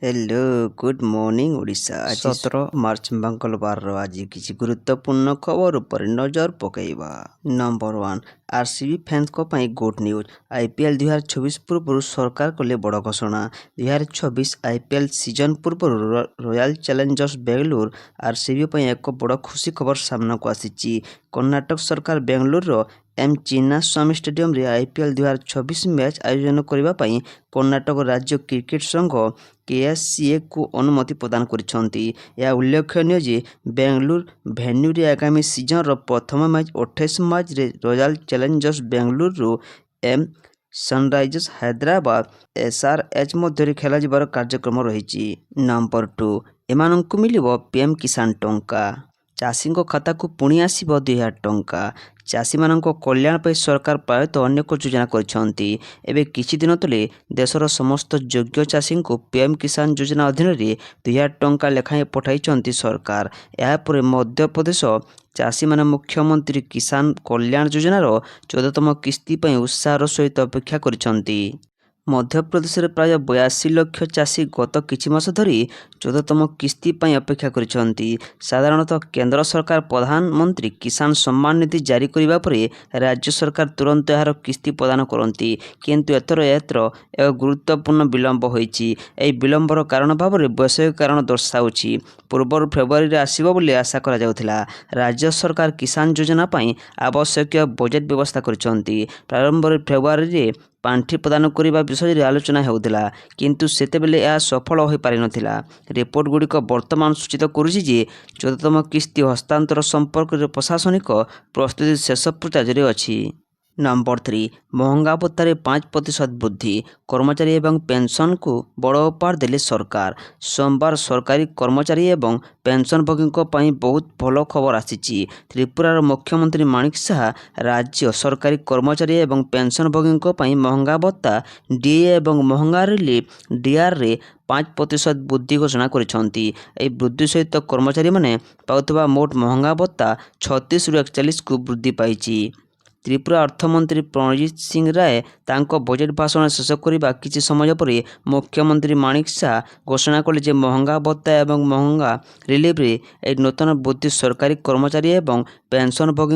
Hello good morning Odisha. आज 17 मार्च मंगलवार आज किसी गुरुत्वपूर्ण खबर पर नजर पकईवा। नंबर 1 आरसीबी फैंस को पाई गुड न्यूज। आईपीएल 2024 पूर्व सरकार कले बड़ घोषणा। 2024 आईपीएल सीजन पूर्व रॉयल चैलेंजर्स बेंगलुरु आरसीबी पाई एक बड़ खुशी खबर सामना को आसी। कर्नाटक सरकार बेंगलुरु एम चिन्नास्वामी स्टेडियम रे आईपीएल 2024 मैच आयोजन करने कर्नाटक राज्य क्रिकेट संघ केएससीए को अनुमति प्रदान करिसेंती। यह उल्लेखनीय जे बेंगलुरु भेन्यू रे आगामी सीजन रो प्रथम मैच 28 मार्च रे रॉयल चैलेंजर्स बेंगलुरु एम सनराइजर्स हैदराबाद एसआरएच मध्य खेल जबार कार्यक्रम रही। नंबर 2 एमानंकु मिलिबो पीएम किसान टंका। चाषी खाता को पुणी आसब 2000 टंका। चाषी मान कल्याण पर सरकार प्रायतः अनेक योजना करछंती। एबे किछि दिन तले देशर समस्त योग्य चाषी को पीएम किसान योजना अधीन 2000 टंका लेखाएं पठाई सरकार। यापर मध्य प्रदेश चाषी मान मुख्यमंत्री किसान कल्याण योजनार 14तम किस्ती पर उत्साहर सहित अपेक्षा करिसेंती। मध्य प्रदेश में प्राय 82 लाख चाषी गत किछि मास धरी 14तम किस्ती पर अपेक्षा करिसेंती। साधारणतः केंद्र सरकार प्रधानमंत्री किसान सम्मान निधि जारी करिबा परे राज्य सरकार तुरंत यार किस्ती प्रदान करती, किंतु एथर एक गुरुत्वपूर्ण विलंब होईछि। एई विलंबर कारण भाव में वैषयिक कारण दर्शाउछि। पूर्व फेब्रुआरी आसिबो बोली आशा करा जाउथिला। राज्य सरकार किसान योजना पाई आवश्यक बजेट व्यवस्था करिसेंती। प्रारंभ फेब्रुआरी पांठी प्रदान करने विषय आलोचना होउथिला, किंतु सेतेबेले यह सफल हो पारि नथिला। रिपोर्ट गुड़िक वर्तमान सूचित करुछि जे 14तम किस्ती हस्तांतर संपर्क में प्रशासनिक प्रस्तुति शेष पर्यायर अछि। नंबर 3 महंगा भत्ता 5% वृद्धि। कर्मचारी एवं पेंशन को बड़ उपहार देले सरकार। सोमवार सरकारी कर्मचारी एवं पेंशनभोगी पाई बहुत भल खबर आसी। त्रिपुरार मुख्यमंत्री माणिक शाह राज्य सरकारी कर्मचारी एवं पेंशनभोगी पाई महंगा भत्ता डीए एवं महंगा रिलीफ डीआर रे 5% वृद्धि घोषणा करिसेंती। एई वृद्धि सहित कर्मचारी माने पाउतबा मोट महंगा भत्ता 36 रु 41 को वृद्धि पाइछि। त्रिपुरा अर्थमंत्री प्रणजीत सिंह राय तांको बजेट भाषण शेष करने किछि समय पर मुख्यमंत्री माणिक शाह घोषणा कले जे महंगा भत्ता एवं महंगा रिलीफ रे नूतन वृद्धि सरकारी कर्मचारी एवं पेंशनभोगी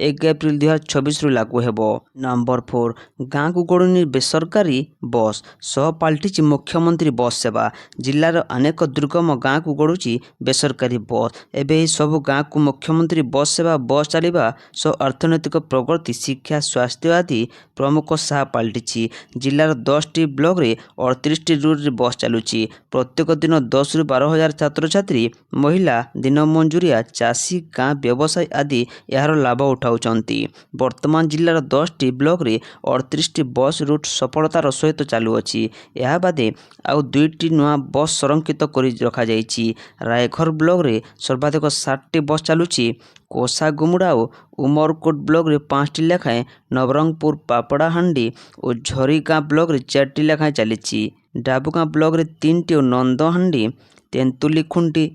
1 एप्रिल 2024 रु लागू हेबो। नंबर 4 गाँ को गड़ुनी बेसरकारी बस सह पाल्टिछि मुख्यमंत्री बस सेवा। जिलार अनेक दुर्गम गाँ को गड़ुछि बेसरकारी बस। एबे सब गाँ को मुख्यमंत्री बस सेवा बस चलिबा सह अर्थनैतिक प्रगति शिक्षा स्वास्थ्य आदि प्रमुख साहा पाल्टिछि। जिलार 10टी ब्लॉक रे 38टी रूट रे बस चलुछि। प्रत्येक दिन 10 रु 12 हजार छात्र छात्री महिला दिन मंजूरिया चाषी गाँ व्यवसायी आदि यार लाभ उठाउछंती। वर्तमान जिलार 10टी ब्लॉक रे 38टी बस रूट सफलतार सहित चालुअछि। यह बादे आउ 2टी नुआ बस संरक्षित करि रखा जाइछि। रायघर ब्लॉक रे सर्वाधिक 60टी बस चालुछि। कोसागुमुड़ा और उमरकोट ब्लॉक रे 5टी लेखाएं, नवरंगपुर पापड़ाहांडी और झरीगाँ ब्लॉक रे 4टी लेखाएं चली। डाबुगाँ ब्लॉक रे 3टी और नंदहांडी तेंतुलीखुंटी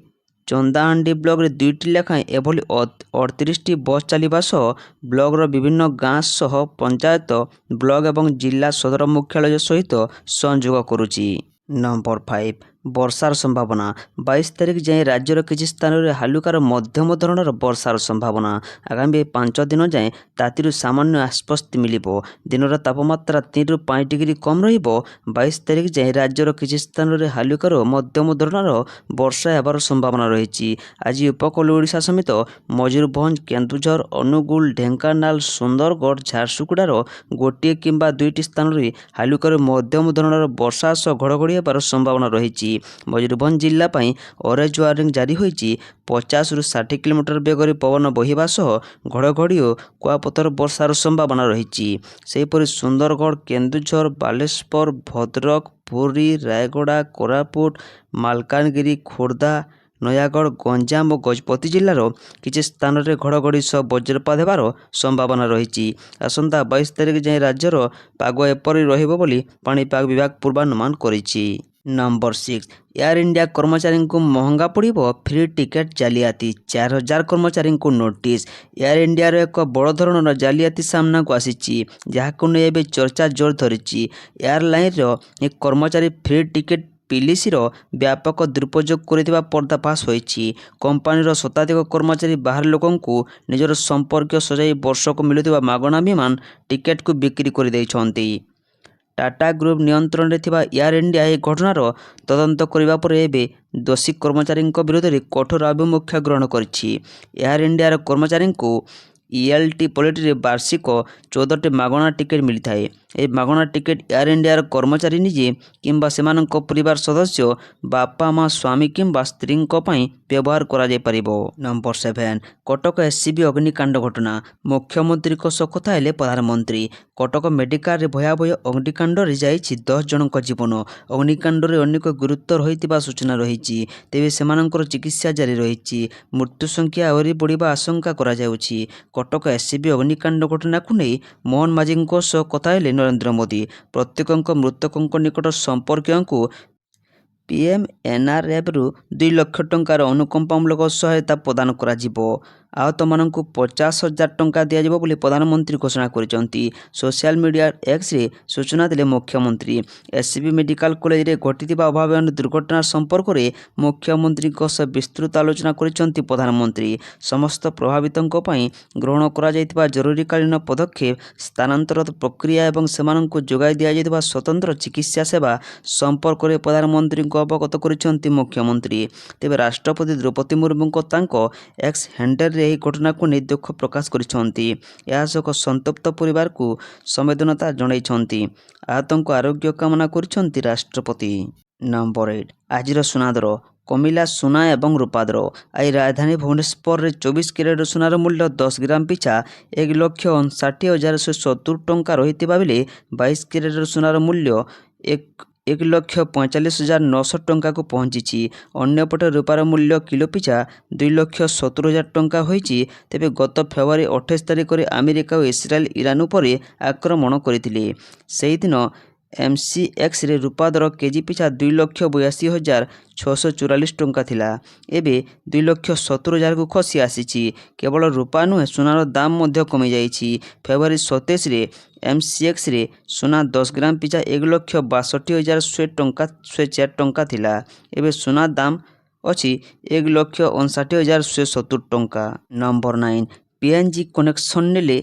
चंदाहांडी ब्लॉक रे 2टी लेखाएं एभली 38टी बस चलिबा सह ब्लॉक विभिन्न गाँ सह पंचायत ब्लॉक एवं जिला सदर मुख्यालय सहित संयोग करुछि। नंबर 5 वर्षार संभावना। 22 तारिख जाए राज्यर किछि स्थान में हालुकार मध्यम धरणर वर्षार संभावना। आगामी 5 दिन जाए तातीरु सामान्य आश्वस्ति मिलिबो। दिनर तापमात्रा 3 रु 5 डिग्री कम रहिबो। 22 तारिख जाए राज्यर किछि स्थान में हालुकार मध्यम धरणर वर्षा हेबार संभावना रही। आज उपकूल ओडिशा समेत मयूरभंज केन्दुझर अनुगुल ढेंकानाल सुंदरगढ़ झारसुगुड़ार गोटे किंबा 2टी स्थान में हालुकार मध्यम धरणर वर्षा सह घड़घड़ी हेबार संभावना रही। मयूरभंज जिला पाई ऑरेंज वार्निंग जारी होईछि। 50 रु 60 किलोमीटर बेगर पवन बहिबा सह घड़घड़ी और कुआपथर वर्षार संभावना रही। सेहीपरि सुंदरगढ़ केन्दुझर बालेश्वर भद्रक पुरी रायगड़ा कोरापुट मालकानगिरी खोर्धा नयागढ़ गंजाम और गजपति जिलार किछि स्थान में घड़घड़ी सह वज्रपात हेबार संभावना रही। आसंता 22 तारिख जाए राज्यर पाग एपरि रहिबो बोली पाणीपाग विभाग पूर्वानुमान करिछि। नंबर 6 एयर इंडिया कर्मचारी को महंगा पड़ो फ्री टिकेट जालियाती। 4000 कर्मचारी को नोटिस। एयर इंडिया एक बड़ धरण जालियाती सामना को आसी, जहां चर्चा जोर धरी। एयरलाइन एक कर्मचारी फ्री टिकेट ପିଲିସିର ବ୍ୟାପକ ଦୁରୁପଯୋଗ କରିଥିବା ପର୍ଦ୍ଦାଫାଶ ହୋଇଛି। କମ୍ପାନୀର ଶତାଧିକ କର୍ମଚାରୀ ବାହାର ଲୋକଙ୍କୁ ନିଜର ସମ୍ପର୍କୀୟ ସଜାଇ ବର୍ଷକୁ ମିଳୁଥିବା ମାଗଣା ବିମାନ ଟିକେଟକୁ ବିକ୍ରି କରିଦେଇଛନ୍ତି। ଟାଟା ଗ୍ରୁପ୍ ନିୟନ୍ତ୍ରଣରେ ଥିବା ଏୟାର ଇଣ୍ଡିଆ ଏହି ଘଟଣାର ତଦନ୍ତ କରିବା ପରେ ଏବେ ଦୋଷୀ କର୍ମଚାରୀଙ୍କ ବିରୋଧରେ କଠୋର ଆଭିମୁଖ୍ୟ ଗ୍ରହଣ କରିଛି। ଏୟାର ଇଣ୍ଡିଆର କର୍ମଚାରୀଙ୍କୁ ELT ପଲିଟିରେ ବାର୍ଷିକ 14ଟି ମାଗଣା ଟିକେଟ୍ ମିଳିଥାଏ। ଏହି ମାଗଣା ଟିକେଟ୍ ଏୟାର ଇଣ୍ଡିଆର କର୍ମଚାରୀ ନିଜେ କିମ୍ବା ସେମାନଙ୍କ ପରିବାର ସଦସ୍ୟ, ବାପା ମା, ସ୍ୱାମୀ କିମ୍ବା ସ୍ତ୍ରୀଙ୍କ ପାଇଁ ବ୍ୟବହାର କରାଯାଇପାରିବ। ନମ୍ବର 7 କଟକ SCB ଅଗ୍ନିକାଣ୍ଡ ଘଟଣା। ମୁଖ୍ୟମନ୍ତ୍ରୀଙ୍କ ସହ କଥା ହେଲେ ପ୍ରଧାନମନ୍ତ୍ରୀ। କଟକ ମେଡିକାଲରେ ଭୟାବହ ଅଗ୍ନିକାଣ୍ଡରେ ଯାଇଛି 10 ଜଣଙ୍କ ଜୀବନ। ଅଗ୍ନିକାଣ୍ଡରେ ଅନେକ ଗୁରୁତର ହୋଇଥିବା ସୂଚନା ରହିଛି। ତେବେ ସେମାନଙ୍କର ଚିକିତ୍ସା ଜାରି ରହିଛି। ମୃତ୍ୟୁ ସଂଖ୍ୟା ଆହୁରି ବଢ଼ିବା ଆଶଙ୍କା କରାଯାଉଛି। କଟକ SCB ଅଗ୍ନିକାଣ୍ଡ ଘଟଣାକୁ ନେଇ ମୋହନ ମାଝୀଙ୍କ ସହ କଥା ହେଲେ ନରେନ୍ଦ୍ର ମୋଦି। ପ୍ରତ୍ୟେକଙ୍କ ମୃତକଙ୍କ ନିକଟ ସମ୍ପର୍କୀୟଙ୍କୁ PMNRFରୁ 2 ଲକ୍ଷ ଟଙ୍କାର ଅନୁକମ୍ପାମୂଳକ ସହାୟତା ପ୍ରଦାନ କରାଯିବ। ଆହତମାନଙ୍କୁ 50,000 ଟଙ୍କା ଦିଆଯିବ ବୋଲି ପ୍ରଧାନମନ୍ତ୍ରୀ ଘୋଷଣା କରିଛନ୍ତି। ସୋସିଆଲ ମିଡ଼ିଆ ଏକ୍ସରେ ସୂଚନା ଦେଲେ ମୁଖ୍ୟମନ୍ତ୍ରୀ। SCB ମେଡିକାଲ କଲେଜରେ ଘଟିଥିବା ଅଭାବନୀୟ ଦୁର୍ଘଟଣା ସମ୍ପର୍କରେ ମୁଖ୍ୟମନ୍ତ୍ରୀଙ୍କ ସହ ବିସ୍ତୃତ ଆଲୋଚନା କରିଛନ୍ତି ପ୍ରଧାନମନ୍ତ୍ରୀ। ସମସ୍ତ ପ୍ରଭାବିତଙ୍କ ପାଇଁ ଗ୍ରହଣ କରାଯାଇଥିବା ଜରୁରୀକାଳୀନ ପଦକ୍ଷେପ, ସ୍ଥାନାନ୍ତର ପ୍ରକ୍ରିୟା ଏବଂ ସେମାନଙ୍କୁ ଯୋଗାଇ ଦିଆଯାଇଥିବା ସ୍ୱତନ୍ତ୍ର ଚିକିତ୍ସା ସେବା ସମ୍ପର୍କରେ ପ୍ରଧାନମନ୍ତ୍ରୀଙ୍କୁ ଅବଗତ କରିଛନ୍ତି ମୁଖ୍ୟମନ୍ତ୍ରୀ। ତେବେ ରାଷ୍ଟ୍ରପତି ଦ୍ରୌପଦୀ ମୁର୍ମୁଙ୍କ ତାଙ୍କ ଏକ୍ସ ହ୍ୟାଣ୍ଡେଲରେ ଏହି ଘଟଣାକୁ ନେଇ ଦୁଃଖ ପ୍ରକାଶ କରିଛନ୍ତି। ଏହା ସହ ସନ୍ତପ୍ତ ପରିବାରକୁ ସମବେଦନା ଜଣାଇଛନ୍ତି। ଆହତଙ୍କ ଆରୋଗ୍ୟ କାମନା କରିଛନ୍ତି ରାଷ୍ଟ୍ରପତି। ନମ୍ବର 8 ଆଜିର ସୁନା ଦର କମିଲା। ସୁନା ଏବଂ ରୂପା ଦର। ଆଜି ରାଜଧାନୀ ଭୁବନେଶ୍ୱରରେ 24 କ୍ୟାରେଟ ସୁନାର ମୂଲ୍ୟ 10 ଗ୍ରାମ ପିଛା 1,59,170 ଟଙ୍କା ରହିଥିବା ବେଳେ 22 କ୍ୟାରେଟ ସୁନାର ମୂଲ୍ୟ 1,45,900 ଟଙ୍କାକୁ ପହଞ୍ଚିଛି। ଅନ୍ୟପଟେ ରୂପାର ମୂଲ୍ୟ କିଲୋ ପିଛା 2,70,000 ଟଙ୍କା ହୋଇଛି। ତେବେ ଗତ ଫେବୃଆରୀ 28 ତାରିଖରେ ଆମେରିକା ଓ ଇସ୍ରାଏଲ ଇରାନ ଉପରେ ଆକ୍ରମଣ କରିଥିଲେ। ସେହିଦିନ MCXରେ ରୂପା ଦର କେଜି ପିଛା 2,82,644 ଟଙ୍କା ଥିଲା। ଏବେ 2,70,000କୁ ଖସି ଆସିଛି। କେବଳ ରୂପା ନୁହେଁ, ସୁନାର ଦାମ ମଧ୍ୟ କମିଯାଇଛି। ଫେବୃଆରୀ 27ରେ MCXରେ ସୁନା 10 ଗ୍ରାମ ପିଛା 1,62,104 ଟଙ୍କା ଥିଲା। ଏବେ ସୁନା ଦାମ ଅଛି 1,59,170 ଟଙ୍କା। ନମ୍ବର 9 PNG କନେକ୍ସନ ନେଲେ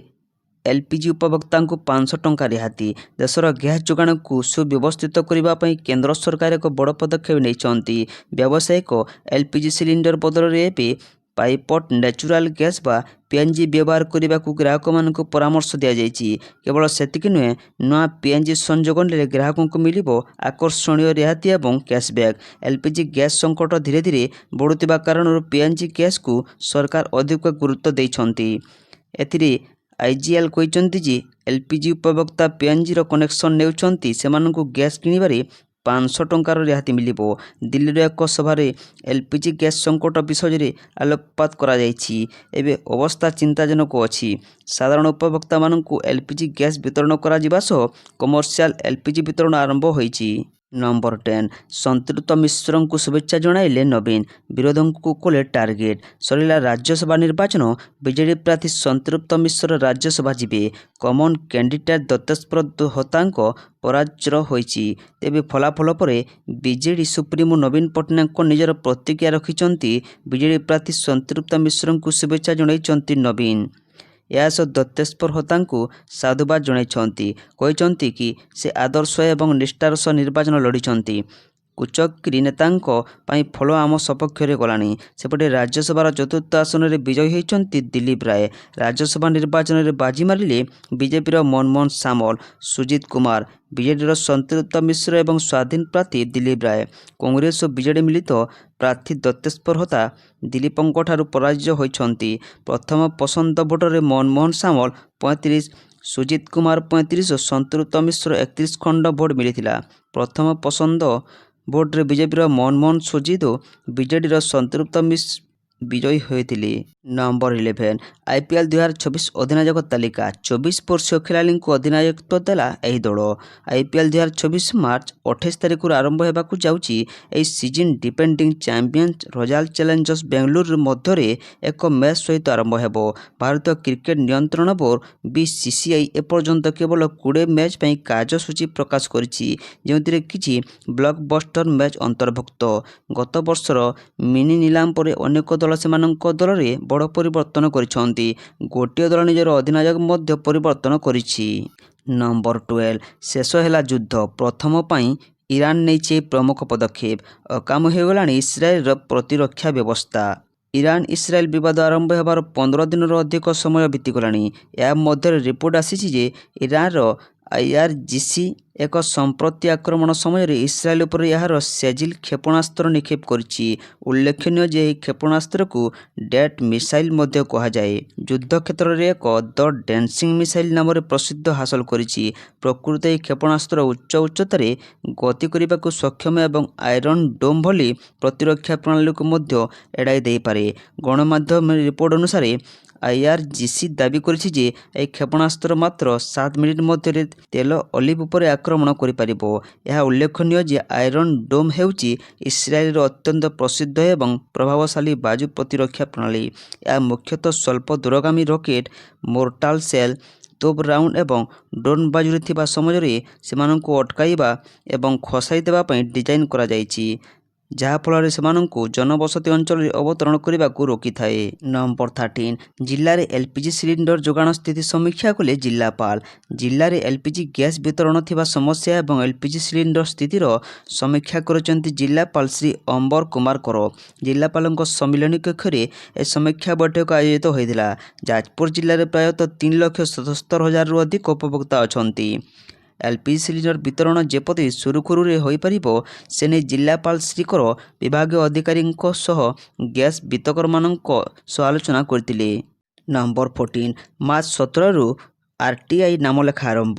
LPG ଉପଭୋକ୍ତାଙ୍କୁ 500 ଟଙ୍କା ରିହାତି। ଦେଶର ଗ୍ୟାସ୍ ଯୋଗାଣକୁ ସୁବ୍ୟବସ୍ଥିତ କରିବା ପାଇଁ କେନ୍ଦ୍ର ସରକାର ଏକ ବଡ଼ ପଦକ୍ଷେପ ନେଇଛନ୍ତି। ବ୍ୟବସାୟିକ LPG ସିଲିଣ୍ଡର ବଦଳରେ ଏବେ ପାଇପଟ୍ ନ୍ୟାଚୁରାଲ ଗ୍ୟାସ୍ ବା PNG ବ୍ୟବହାର କରିବାକୁ ଗ୍ରାହକମାନଙ୍କୁ ପରାମର୍ଶ ଦିଆଯାଇଛି। କେବଳ ସେତିକି ନୁହେଁ, ନୂଆ PNG ସଂଯୋଗ ନେଲେ ଗ୍ରାହକଙ୍କୁ ମିଳିବ ଆକର୍ଷଣୀୟ ରିହାତି ଏବଂ କ୍ୟାଶବ୍ୟାକ୍। LPG ଗ୍ୟାସ୍ ସଂକଟ ଧୀରେ ଧୀରେ ବଢ଼ୁଥିବା କାରଣରୁ PNG ଗ୍ୟାସ୍କୁ ସରକାର ଅଧିକ ଗୁରୁତ୍ୱ ଦେଇଛନ୍ତି। ଏଥିରେ IGL କହିଛନ୍ତି ଯେ LPG ଉପଭୋକ୍ତା PNGର କନେକ୍ସନ ନେଉଛନ୍ତି ସେମାନଙ୍କୁ ଗ୍ୟାସ୍ କିଣିବାରେ 500 ଟଙ୍କାର ରିହାତି ମିଳିବ। ଦିଲ୍ଲୀର ଏକ ସଭାରେ LPG ଗ୍ୟାସ୍ ସଂକଟ ବିଷୟରେ ଆଲୋକପାତ କରାଯାଇଛି। ଏବେ ଅବସ୍ଥା ଚିନ୍ତାଜନକ ଅଛି। ସାଧାରଣ ଉପଭୋକ୍ତାମାନଙ୍କୁ LPG ଗ୍ୟାସ୍ ବିତରଣ କରାଯିବା ସହ କମର୍ସିଆଲ LPG ବିତରଣ ଆରମ୍ଭ ହୋଇଛି। ନମ୍ବର 10 ସନ୍ତୃପ୍ତ ମିଶ୍ରଙ୍କୁ ଶୁଭେଚ୍ଛା ଜଣାଇଲେ ନବୀନ। ବିରୋଧୀଙ୍କୁ କଲେ ଟାର୍ଗେଟ। ସରିଲା ରାଜ୍ୟସଭା ନିର୍ବାଚନ। ବିଜେଡି ପ୍ରାର୍ଥୀ ସନ୍ତୃପ୍ତ ମିଶ୍ର ରାଜ୍ୟସଭା ଯିବେ। କମନ କ୍ୟାଣ୍ଡିଡେଟ୍ ଦତ୍ତେଶ୍ୱର ହୋତାଙ୍କ ପରାଜୟ ହୋଇଛି। ତେବେ ଫଳାଫଳ ପରେ ବିଜେଡି ସୁପ୍ରିମୋ ନବୀନ ପଟ୍ଟନାୟକ ନିଜର ପ୍ରତିକ୍ରିୟା ରଖିଛନ୍ତି। ବିଜେଡି ପ୍ରାର୍ଥୀ ସନ୍ତୃପ୍ତ ମିଶ୍ରଙ୍କୁ ଶୁଭେଚ୍ଛା ଜଣାଇଛନ୍ତି ନବୀନ। ଏହା ସହ ଦତ୍ତେଶ୍ୱର ହୋତାଙ୍କୁ ସାଧୁବାଦ ଜଣାଇଛନ୍ତି। କହିଛନ୍ତି କି ସେ ଆଦର୍ଶ ଏବଂ ନିଷ୍ଠାର ସହ ନିର୍ବାଚନ ଲଢ଼ିଛନ୍ତି। କୁଚକ୍ରୀ ନେତାଙ୍କ ପାଇଁ ଫଳ ଆମ ସପକ୍ଷରେ ଗଲାଣି। ସେପଟେ ରାଜ୍ୟସଭାର ଚତୁର୍ଥ ଆସନରେ ବିଜୟୀ ହୋଇଛନ୍ତି ଦିଲ୍ଲୀପ ରାୟ। ରାଜ୍ୟସଭା ନିର୍ବାଚନରେ ବାଜି ମାରିଲେ ବିଜେପିର ମନମୋହନ ସାମଲ, ସୁଜିତ କୁମାର, ବିଜେଡିର ସନ୍ତୃପ୍ତ ମିଶ୍ର ଏବଂ ସ୍ୱାଧୀନ ପ୍ରାର୍ଥୀ ଦିଲ୍ଲୀପ ରାୟ। କଂଗ୍ରେସ ଓ ବିଜେଡି ମିଳିତ ପ୍ରାର୍ଥୀ ଦତ୍ତେଶ୍ୱର ହୋତା ଦିଲ୍ଲୀପଙ୍କଠାରୁ ପରାଜିତ ହୋଇଛନ୍ତି। ପ୍ରଥମ ପସନ୍ଦ ଭୋଟରେ ମନମୋହନ ସାମଲ 35, ସୁଜିତ କୁମାର 35 ଓ ସନ୍ତୃପ୍ତ ମିଶ୍ର 31 ଖଣ୍ଡ ଭୋଟ ମିଳିଥିଲା। ପ୍ରଥମ ପସନ୍ଦ ଭୋଟରେ ବିଜେପିର ମନମୋହନ, ସୁଜିତ ଓ ବିଜେଡିର ସନ୍ତୃପ୍ତ ବିଜୟୀ ହୋଇଥିଲେ। ନମ୍ବର 11 IPL 2024 ଅଧିନାୟକ ତାଲିକା 24 ବର୍ଷୀୟ ଖେଳାଳିଙ୍କୁ ଅଧିନାୟକତ୍ୱ ଦେଲା ଏହି ଦଳ। IPL 2024 ମାର୍ଚ୍ଚ 28 ତାରିଖରୁ ଆରମ୍ଭ ହେବାକୁ ଯାଉଛି। ଏହି season defending champion royal challengers Bengaluru ମଧ୍ୟରେ ଏକ ମ୍ୟାଚ୍ ସହିତ ଆରମ୍ଭ ହେବ। ଭାରତୀୟ କ୍ରିକେଟ ନିୟନ୍ତ୍ରଣ ବୋର୍ଡ BCCI ଏପର୍ଯ୍ୟନ୍ତ କେବଳ 20 ମ୍ୟାଚ୍ ପାଇଁ କାର୍ଯ୍ୟସୂଚୀ ପ୍ରକାଶ କରିଛି, ଯେଉଁଥିରେ କିଛି ବ୍ଲକବଷ୍ଟର ମ୍ୟାଚ୍ ଅନ୍ତର୍ଭୁକ୍ତ। ଗତ ବର୍ଷର ମିନି ନିଲାମ ପରେ ଅନେକ ଦଳ ସେମାନଙ୍କ ଦଳରେ ବଡ଼ ପରିବର୍ତ୍ତନ କରିଛନ୍ତି। ଗୋଟିଏ ଦଳ ନିଜର ଅଧିନାୟକ ମଧ୍ୟ ପରିବର୍ତ୍ତନ କରିଛି। ନମ୍ବର 12 ଶେଷ ହେଲା ଯୁଦ୍ଧ, ପ୍ରଥମ ପାଇଁ ଇରାନ ନେଇଛି ଏହି ପ୍ରମୁଖ ପଦକ୍ଷେପ। ଅକାମ ହୋଇଗଲାଣି ଇସ୍ରାଏଲର ପ୍ରତିରକ୍ଷା ବ୍ୟବସ୍ଥା। ଇରାନ ଇସ୍ରାଏଲ ବିବାଦ ଆରମ୍ଭ ହେବାର 15 ଦିନରୁ ଅଧିକ ସମୟ ବିତିଗଲାଣି। ଏହା ମଧ୍ୟରେ ରିପୋର୍ଟ ଆସିଛି ଯେ ଇରାନର IRGC ଏକ ସମ୍ପ୍ରତି ଆକ୍ରମଣ ସମୟରେ ଇସ୍ରାଏଲ ଉପରେ ଏହାର ସେଜିଲ୍ କ୍ଷେପଣାସ୍ତ୍ର ନିକ୍ଷେପ କରିଛି। ଉଲ୍ଲେଖନୀୟ ଯେ ଏହି କ୍ଷେପଣାସ୍ତ୍ରକୁ ଡେଟ୍ ମିସାଇଲ୍ ମଧ୍ୟ କୁହାଯାଏ। ଯୁଦ୍ଧ କ୍ଷେତ୍ରରେ ଏକ ଦ ଡ୍ୟାନ୍ସିଂ ମିସାଇଲ୍ ନାମରେ ପ୍ରସିଦ୍ଧ ହାସଲ କରିଛି। ପ୍ରକୃତରେ ଏହି କ୍ଷେପଣାସ୍ତ୍ର ଉଚ୍ଚ ଉଚ୍ଚତାରେ ଗତି କରିବାକୁ ସକ୍ଷମ ଏବଂ ଆଇରନ୍ ଡୋମ୍ ଭଳି ପ୍ରତିରକ୍ଷା ପ୍ରଣାଳୀକୁ ମଧ୍ୟ ଏଡ଼ାଇ ଦେଇପାରେ। ଗଣମାଧ୍ୟମ ରିପୋର୍ଟ ଅନୁସାରେ IRGC ଦାବି କରିଛି ଯେ ଏହି କ୍ଷେପଣାସ୍ତ୍ର ମାତ୍ର 7 ମିନିଟ୍ ମଧ୍ୟରେ ତେଲ ଅଲିଭ୍ ଉପରେ ଆକ୍ରମଣ କରିପାରିବ। ଏହା ଉଲ୍ଲେଖନୀୟ ଯେ ଆଇରନ୍ ଡୋମ୍ ହେଉଛି ଇସ୍ରାଏଲର ଅତ୍ୟନ୍ତ ପ୍ରସିଦ୍ଧ ଏବଂ ପ୍ରଭାବଶାଳୀ ବାୟୁ ପ୍ରତିରକ୍ଷା ପ୍ରଣାଳୀ। ଏହା ମୁଖ୍ୟତଃ ସ୍ୱଳ୍ପ ଦୂରଗାମୀ ରକେଟ୍, ମୋର୍ଟାର ସେଲ୍, ତୋପ ରାଉଣ୍ଡ ଏବଂ ଡ୍ରୋନ୍ ବାୟୁରେ ଥିବା ସମୟରେ ସେମାନଙ୍କୁ ଅଟକାଇବା ଏବଂ ଖସାଇ ଦେବା ପାଇଁ ଡିଜାଇନ୍ କରାଯାଇଛି, ଯାହାଫଳରେ ସେମାନଙ୍କୁ ଜନବସତି ଅଞ୍ଚଳରେ ଅବତରଣ କରିବାକୁ ରୋକିଥାଏ। ନମ୍ବର 13 ଜିଲ୍ଲାରେ LPG ସିଲିଣ୍ଡର ଯୋଗାଣ ସ୍ଥିତି ସମୀକ୍ଷା କଲେ ଜିଲ୍ଲାପାଳ। ଜିଲ୍ଲାରେ LPG ଗ୍ୟାସ୍ ବିତରଣ ଥିବା ସମସ୍ୟା ଏବଂ LPG ସିଲିଣ୍ଡର ସ୍ଥିତିର ସମୀକ୍ଷା କରିଛନ୍ତି ଜିଲ୍ଲାପାଳ ଶ୍ରୀ ଅମ୍ବର କୁମାର କର। ଜିଲ୍ଲାପାଳଙ୍କ ସମ୍ମିଳନୀ କକ୍ଷରେ ଏହି ସମୀକ୍ଷା ବୈଠକ ଆୟୋଜିତ ହୋଇଥିଲା। ଯାଜପୁର ଜିଲ୍ଲାରେ ପ୍ରାୟତଃ 3,77,000ରୁ ଅଧିକ ଉପଭୋକ୍ତା ଅଛନ୍ତି। LPG ସିଲିଣ୍ଡର ବିତରଣ ଯେପରି ସୁରୁଖୁରୁରେ ହୋଇପାରିବ ସେ ନେଇ ଜିଲ୍ଲାପାଳ ଶ୍ରୀ କର ବିଭାଗୀୟ ଅଧିକାରୀଙ୍କ ସହ ଗ୍ୟାସ୍ ବିତରକମାନଙ୍କ ସହ ଆଲୋଚନା କରିଥିଲେ। ନମ୍ବର 14 ମାର୍ଚ୍ଚ 17ରୁ RTI ନାମଲେଖା ଆରମ୍ଭ।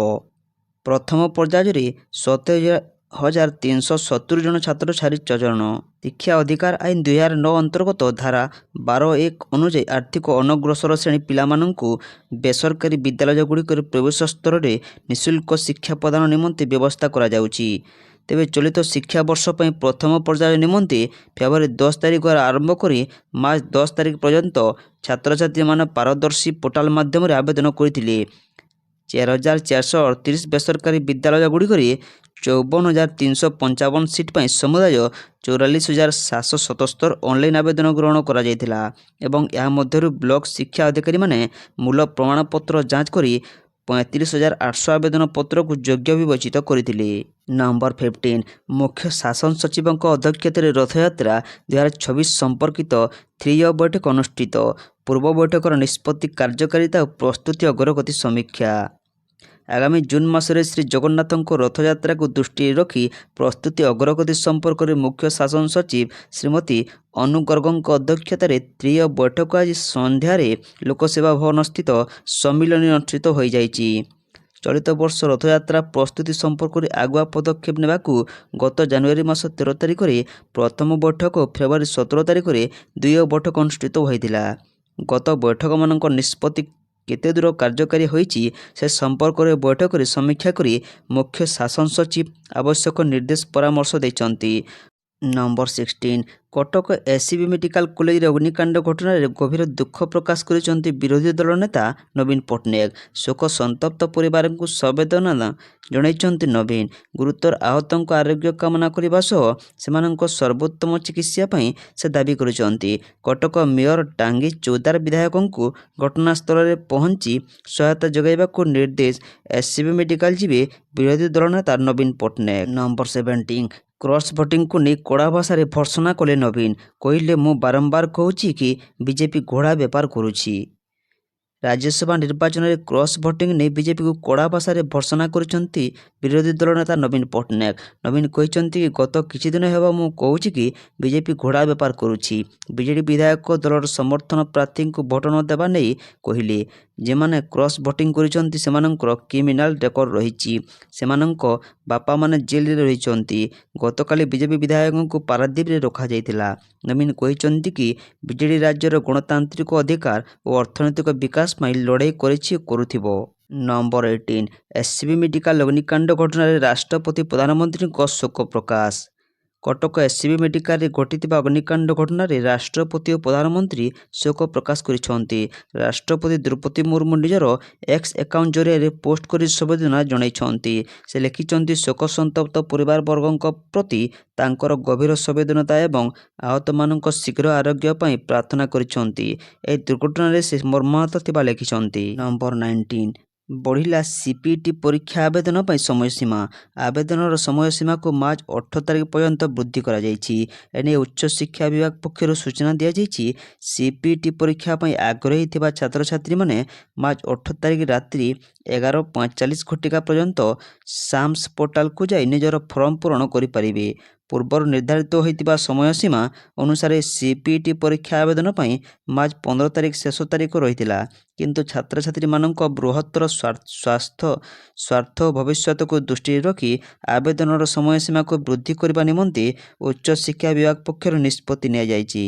ପ୍ରଥମ ପର୍ଯ୍ୟାୟରେ 70,370 ଜଣ ଛାତ୍ରଛାତ୍ରୀ ଚୟନ। ଶିକ୍ଷା ଅଧିକାର ଆଇନ 2009 ଅନ୍ତର୍ଗତ ଧାରା 12(1) ଅନୁଯାୟୀ ଆର୍ଥିକ ଅନଗ୍ରସର ଶ୍ରେଣୀ ପିଲାମାନଙ୍କୁ ବେସରକାରୀ ବିଦ୍ୟାଳୟଗୁଡ଼ିକରେ ପ୍ରବେଶ ସ୍ତରରେ ନିଃଶୁଳ୍କ ଶିକ୍ଷା ପ୍ରଦାନ ନିମନ୍ତେ ବ୍ୟବସ୍ଥା କରାଯାଉଛି। ତେବେ ଚଳିତ ଶିକ୍ଷାବର୍ଷ ପାଇଁ ପ୍ରଥମ ପର୍ଯ୍ୟାୟ ନିମନ୍ତେ ଫେବୃଆରୀ 10 ତାରିଖରୁ ଆରମ୍ଭ କରି ମାର୍ଚ୍ଚ 10 ତାରିଖ ପର୍ଯ୍ୟନ୍ତ ଛାତ୍ରଛାତ୍ରୀମାନେ ପାରଦର୍ଶୀ ପୋର୍ଟାଲ ମାଧ୍ୟମରେ ଆବେଦନ କରିଥିଲେ। 4,438 ବେସରକାରୀ ବିଦ୍ୟାଳୟଗୁଡ଼ିକରେ 54,355 ସିଟ୍ ପାଇଁ ସମୁଦାୟ 44,777 ଅନଲାଇନ୍ ଆବେଦନ ଗ୍ରହଣ କରାଯାଇଥିଲା ଏବଂ ଏହା ମଧ୍ୟରୁ ବ୍ଲକ ଶିକ୍ଷା ଅଧିକାରୀମାନେ ମୂଳ ପ୍ରମାଣପତ୍ର ଯାଞ୍ଚ କରି 35,800 ଆବେଦନ ପତ୍ରକୁ ଯୋଗ୍ୟ ବିବେଚିତ କରିଥିଲେ। ନମ୍ବର 15 ମୁଖ୍ୟ ଶାସନ ସଚିବଙ୍କ ଅଧ୍ୟକ୍ଷତାରେ ରଥଯାତ୍ରା 2026 ସମ୍ପର୍କିତ 3 ବୈଠକ ଅନୁଷ୍ଠିତ। ପୂର୍ବ ବୈଠକର ନିଷ୍ପତ୍ତି, କାର୍ଯ୍ୟକାରିତା ଓ ପ୍ରସ୍ତୁତି ଅଗ୍ରଗତି ସମୀକ୍ଷା। ଆଗାମୀ ଜୁନ୍ ମାସରେ ଶ୍ରୀ ଜଗନ୍ନାଥଙ୍କ ରଥଯାତ୍ରାକୁ ଦୃଷ୍ଟିରେ ରଖି ପ୍ରସ୍ତୁତି ଅଗ୍ରଗତି ସମ୍ପର୍କରେ ମୁଖ୍ୟ ଶାସନ ସଚିବ ଶ୍ରୀମତୀ ଅନୁ ଗର୍ଗଙ୍କ ଅଧ୍ୟକ୍ଷତାରେ 3 ବୈଠକ ଆଜି ସନ୍ଧ୍ୟାରେ ଲୋକସେବା ଭବନସ୍ଥିତ ସମ୍ମିଳନୀ ଅନୁଷ୍ଠିତ ହୋଇଯାଇଛି। ଚଳିତ ବର୍ଷ ରଥଯାତ୍ରା ପ୍ରସ୍ତୁତି ସମ୍ପର୍କରେ ଆଗୁଆ ପଦକ୍ଷେପ ନେବାକୁ ଗତ ଜାନୁଆରୀ ମାସ 13 ତାରିଖରେ ପ୍ରଥମ ବୈଠକ ଓ ଫେବୃଆରୀ 17 ତାରିଖରେ 2 ବୈଠକ ଅନୁଷ୍ଠିତ ହୋଇଥିଲା। ଗତ ବୈଠକମାନଙ୍କ ନିଷ୍ପତ୍ତି କେତେଦୂର କାର୍ଯ୍ୟକାରୀ ହୋଇଛି ସେ ସମ୍ପର୍କରେ ବୈଠକରେ ସମୀକ୍ଷା କରି ମୁଖ୍ୟ ଶାସନ ସଚିବ ଆବଶ୍ୟକ ନିର୍ଦ୍ଦେଶ ପରାମର୍ଶ ଦେଇଛନ୍ତି। ନମ୍ବର 16 କଟକ SCB ମେଡିକାଲ କଲେଜରେ ଅଗ୍ନିକାଣ୍ଡ ଘଟଣାରେ ଗଭୀର ଦୁଃଖ ପ୍ରକାଶ କରିଛନ୍ତି ବିରୋଧୀ ଦଳ ନେତା ନବୀନ ପଟ୍ଟନାୟକ। ଶୋକ ସନ୍ତପ୍ତ ପରିବାରଙ୍କୁ ସମବେଦନା ଜଣାଇଛନ୍ତି ନବୀନ। ଗୁରୁତର ଆହତଙ୍କ ଆରୋଗ୍ୟ କାମନା କରିବା ସହ ସେମାନଙ୍କ ସର୍ବୋତ୍ତମ ଚିକିତ୍ସା ପାଇଁ ସେ ଦାବି କରିଛନ୍ତି। କଟକ ମେୟର ଟାଙ୍ଗୀ ଚୌଦାର ବିଧାୟକଙ୍କୁ ଘଟଣାସ୍ଥଳରେ ପହଞ୍ଚି ସହାୟତା ଯୋଗାଇବାକୁ ନିର୍ଦ୍ଦେଶ SCB ମେଡିକାଲ ଯିବେ ବିରୋଧୀ ଦଳ ନେତା ନବୀନ ପଟ୍ଟନାୟକ। ନମ୍ବର 17 କ୍ରସ୍ ଭୋଟିଂକୁ ନେଇ କଡ଼ା ଭାଷାରେ ଭର୍ତ୍ସନା କଲେ ନବୀନ। କହିଲେ, ମୁଁ ବାରମ୍ବାର କହୁଛି କି ବିଜେପି ଘୋଡ଼ା ବେପାର କରୁଛି। ରାଜ୍ୟସଭା ନିର୍ବାଚନରେ କ୍ରସ୍ ଭୋଟିଂ ନେଇ ବିଜେପିକୁ କଡ଼ା ଭାଷାରେ ଭର୍ତ୍ସନା କରିଛନ୍ତି ବିରୋଧୀ ଦଳ ନେତା ନବୀନ ପଟ୍ଟନାୟକ। ନବୀନ କହିଛନ୍ତି କି ଗତ କିଛି ଦିନ ହେବ ମୁଁ କହୁଛି କି ବିଜେପି ଘୋଡ଼ା ବେପାର କରୁଛି। ବିଜେଡି ବିଧାୟକ ଦଳର ସମର୍ଥନ ପ୍ରାର୍ଥୀଙ୍କୁ ଭୋଟ ନ ଦେବା ନେଇ କହିଲେ। जेमाने क्रॉस भोटिंग करिसंती सेमानंकर क्रिमिनाल रेकर्ड रहिछि सेमानंक बापा माने जेल रे रहिसंती। गतकाली बीजेपी विधायकଙ୍କୁ पारादीपरे रखाଯାଇଥିଲା। नवीन कहिसंती कि बीजेडी राज्यर गणतांत्रिक अधिकार और अर्थनैतिक विकास ପାଇଁ लड़ाई କରିଛି କରୁଥିବ। नंबर 18 एससीबी मेडिकल अग्निकांड घटन राष्ट्रपति प्रधानमंत्री शोक प्रकाश। कटक एससीबी मेडिकल रे घटिथिबा अग्निकांड घटन राष्ट्रपति और प्रधानमंत्री शोक प्रकाश करिसंती। राष्ट्रपति द्रौपदी मुर्मू निजर एक्स अकाउंट जरिए पोस्ट करी संवेदना जणाइछंती। से लिखिछंती शोक संतप्त परिवार वर्गों प्रति तांकर गभीर संवेदनता एवं आहत मानक शीघ्र आरोग्य पई प्रार्थना करिछंती। ए दुर्घटना रे से मर्माहत थिबा लिखिछंती। नंबर 19 बढ़िला सीपीटी परीक्षा आवेदन पर समय सीमा। आवेदन समय सीमा को मार्च 8 तारिख पर्यंत वृद्धि करा जायछि। एने उच्च शिक्षा विभाग पक्षर सूचना दिया जायछि। सीपीटी परीक्षा पर आग्रही थिबा छात्र छात्री माने मार्च 8 तारिख रात्रि 11:45 घटिका पर्यंत साम्स पोर्टाल को जाई निजर फॉर्म पूरण करि परिबे। पूर्व निर्धारित होइतिबा समय सीमा अनुसार सीपीटी परीक्षा आवेदन पर मार्च 15 तारिख शेष तारिख रहितिला। किंतु छात्र छात्री मानक बृहत्तर स्वार्थ भविष्यत को दृष्टि रखी आवेदन समय सीमा को वृद्धि करने निमंते उच्च शिक्षा विभाग पक्षर निष्पत्ति निया जायछि।